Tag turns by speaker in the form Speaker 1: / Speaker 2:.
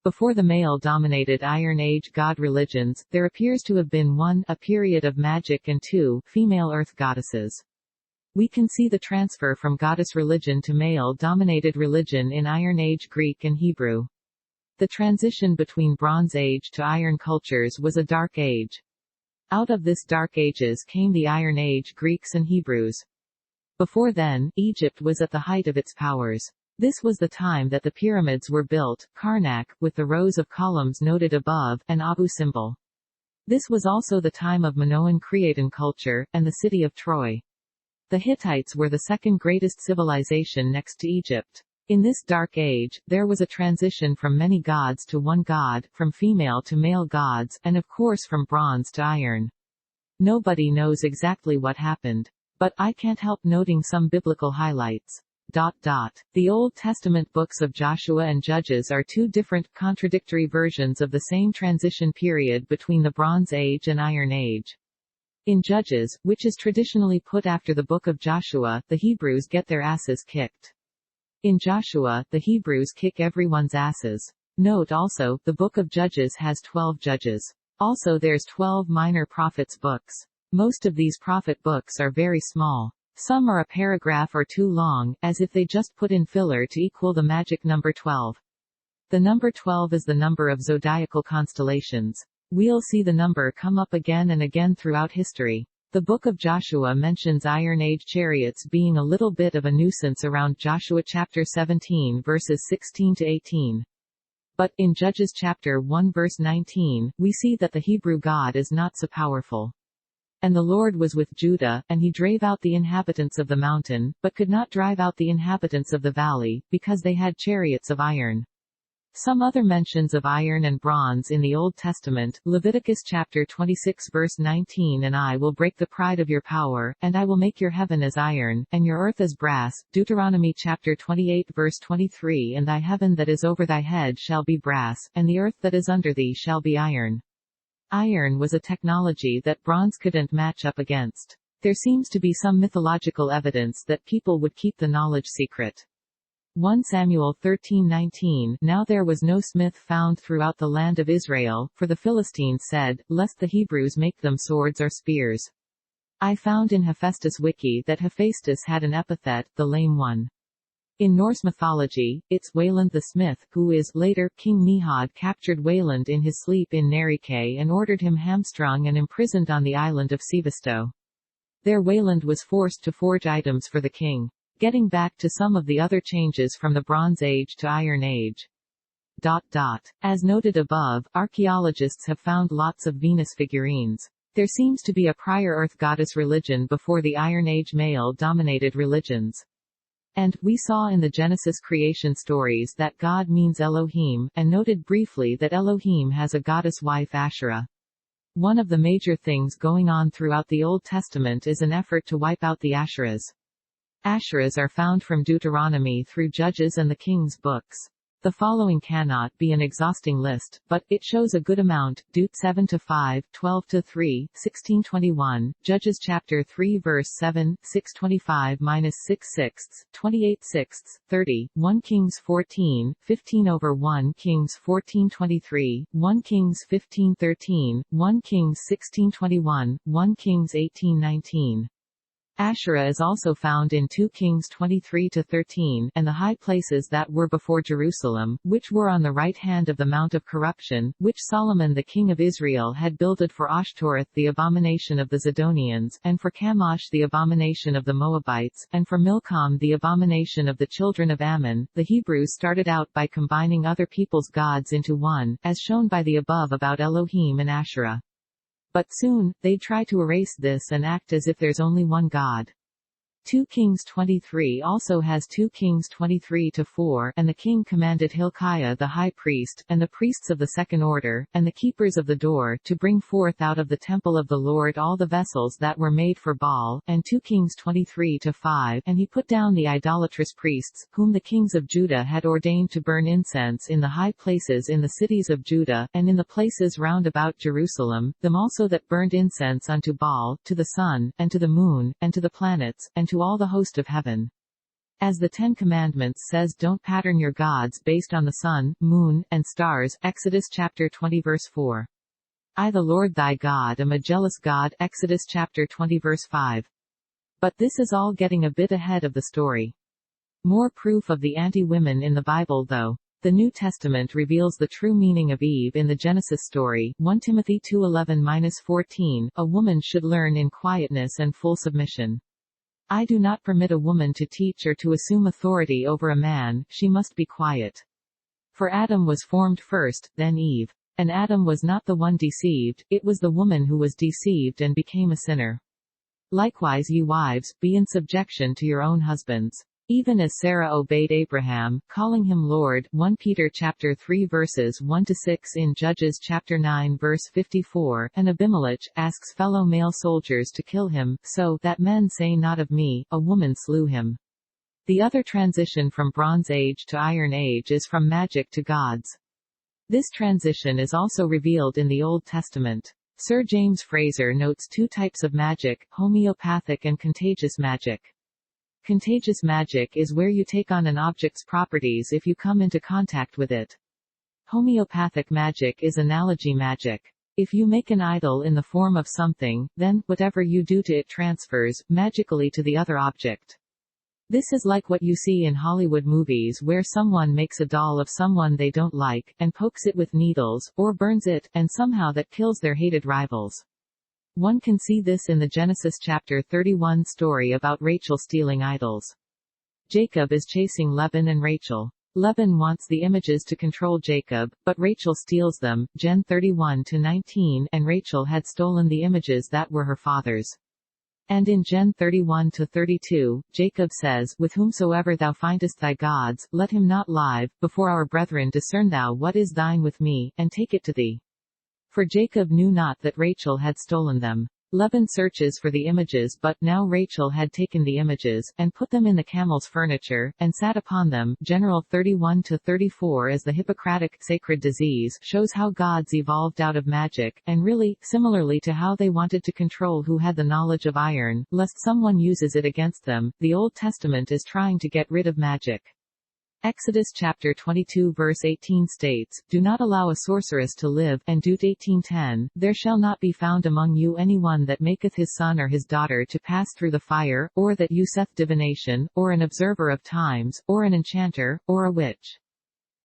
Speaker 1: Before the male-dominated Iron Age god religions, there appears to have been 1. A period of magic and 2. Female earth goddesses. We can see the transfer from goddess religion to male-dominated religion in Iron Age Greek and Hebrew. The transition between Bronze Age to Iron cultures was a Dark Age. Out of this Dark Ages came the Iron Age Greeks and Hebrews. Before then, Egypt was at the height of its powers. This was the time that the pyramids were built, Karnak, with the rows of columns noted above, and Abu symbol. This was also the time of Minoan Cretan culture, and the city of Troy. The Hittites were the second greatest civilization next to Egypt. In this Dark Age, there was a transition from many gods to one god, from female to male gods, and of course from bronze to iron. Nobody knows exactly what happened. But I can't help noting some biblical highlights. The Old Testament books of Joshua and Judges are two different, contradictory versions of the same transition period between the Bronze Age and Iron Age. In Judges, which is traditionally put after the book of Joshua, the Hebrews get their asses kicked. In Joshua, the Hebrews kick everyone's asses. Note also, the book of Judges has 12 judges. Also there's 12 minor prophets books. Most of these prophet books are very small. Some are a paragraph or two long, as if they just put in filler to equal the magic number 12. The number 12 is the number of zodiacal constellations. We'll see the number come up again and again throughout history. The book of Joshua mentions Iron Age chariots being a little bit of a nuisance around Joshua chapter 17 verses 16 to 18. But, in Judges chapter 1 verse 19, we see that the Hebrew God is not so powerful. And the Lord was with Judah, and he drave out the inhabitants of the mountain, but could not drive out the inhabitants of the valley, because they had chariots of iron. Some other mentions of iron and bronze in the Old Testament, Leviticus chapter 26 verse 19, and I will break the pride of your power, and I will make your heaven as iron, and your earth as brass, Deuteronomy chapter 28 verse 23, and thy heaven that is over thy head shall be brass, and the earth that is under thee shall be iron. Iron was a technology that bronze couldn't match up against. There seems to be some mythological evidence that people would keep the knowledge secret. 1 Samuel 13:19. Now there was no smith found throughout the land of Israel, for the Philistines said, lest the Hebrews make them swords or spears. I found in Hephaestus' wiki that Hephaestus had an epithet, the lame one. In Norse mythology, it's Wayland the Smith, who is, later, King Nihad captured Wayland in his sleep in Narike and ordered him hamstrung and imprisoned on the island of Sevasto. There Wayland was forced to forge items for the king. Getting back to some of the other changes from the Bronze Age to Iron Age. As noted above, archaeologists have found lots of Venus figurines. There seems to be a prior Earth goddess religion before the Iron Age male-dominated religions. And, we saw in the Genesis creation stories that God means Elohim, and noted briefly that Elohim has a goddess wife Asherah. One of the major things going on throughout the Old Testament is an effort to wipe out the Asherahs. Asherahs are found from Deuteronomy through Judges and the King's books. The following cannot be an exhausting list, but it shows a good amount. Deut 7-5, 12-3, 16:21, Judges chapter 3 verse 7, 6:25-6/6, 28/6, 30, 1 Kings 14, 15/1 Kings 14:23, 1 Kings 15:13, 1 Kings 16:21, 1 Kings 18:19. Asherah is also found in 2 Kings 23-13, and the high places that were before Jerusalem, which were on the right hand of the Mount of Corruption, which Solomon the king of Israel had builded for Ashtoreth the abomination of the Zidonians, and for Chemosh the abomination of the Moabites, and for Milcom the abomination of the children of Ammon. The Hebrews started out by combining other people's gods into one, as shown by the above about Elohim and Asherah. But soon, they'd try to erase this and act as if there's only one God. 2 Kings 23 also has 2 Kings 23-4, and the king commanded Hilkiah the high priest, and the priests of the second order, and the keepers of the door, to bring forth out of the temple of the Lord all the vessels that were made for Baal, and 2 Kings 23-5, and he put down the idolatrous priests, whom the kings of Judah had ordained to burn incense in the high places in the cities of Judah, and in the places round about Jerusalem, them also that burned incense unto Baal, to the sun, and to the moon, and to the planets, and to all the host of heaven. As the Ten Commandments says, don't pattern your gods based on the sun, moon, and stars. Exodus chapter 20 verse 4. I the Lord thy God am a jealous God. Exodus chapter 20 verse 5. But this is all getting a bit ahead of the story. More proof of the anti-women in the Bible though. The New Testament reveals the true meaning of Eve in the Genesis story. 1 Timothy 2:11-14. A woman should learn in quietness and full submission. I do not permit a woman to teach or to assume authority over a man, she must be quiet. For Adam was formed first, then Eve. And Adam was not the one deceived, it was the woman who was deceived and became a sinner. Likewise ye wives, be in subjection to your own husbands. Even as Sarah obeyed Abraham, calling him Lord. 1 Peter chapter 3 verses 1-6. In Judges chapter 9 verse 54, and Abimelech asks fellow male soldiers to kill him, so that men say not of me, a woman slew him. The other transition from Bronze Age to Iron Age is from magic to gods. This transition is also revealed in the Old Testament. Sir James Fraser notes two types of magic, homeopathic and contagious magic. Contagious magic is where you take on an object's properties if you come into contact with it. Homeopathic magic is analogy magic. If you make an idol in the form of something, then, whatever you do to it transfers, magically to the other object. This is like what you see in Hollywood movies where someone makes a doll of someone they don't like, and pokes it with needles, or burns it, and somehow that kills their hated rivals. One can see this in the Genesis chapter 31 story about Rachel stealing idols. Jacob is chasing Laban and Rachel. Laban wants the images to control Jacob, but Rachel steals them. Gen 31-19. And Rachel had stolen the images that were her father's. And in Gen 31-32, Jacob says, with whomsoever thou findest thy gods, let him not lie, before our brethren discern thou what is thine with me, and take it to thee. For Jacob knew not that Rachel had stolen them. Laban searches for the images, but now Rachel had taken the images, and put them in the camel's furniture, and sat upon them. General 31-34. As the Hippocratic sacred disease shows how gods evolved out of magic, and really, similarly to how they wanted to control who had the knowledge of iron, lest someone uses it against them, the Old Testament is trying to get rid of magic. Exodus chapter 22 verse 18 states, do not allow a sorceress to live, and Deut 18:10, there shall not be found among you anyone that maketh his son or his daughter to pass through the fire, or that useth divination, or an observer of times, or an enchanter, or a witch.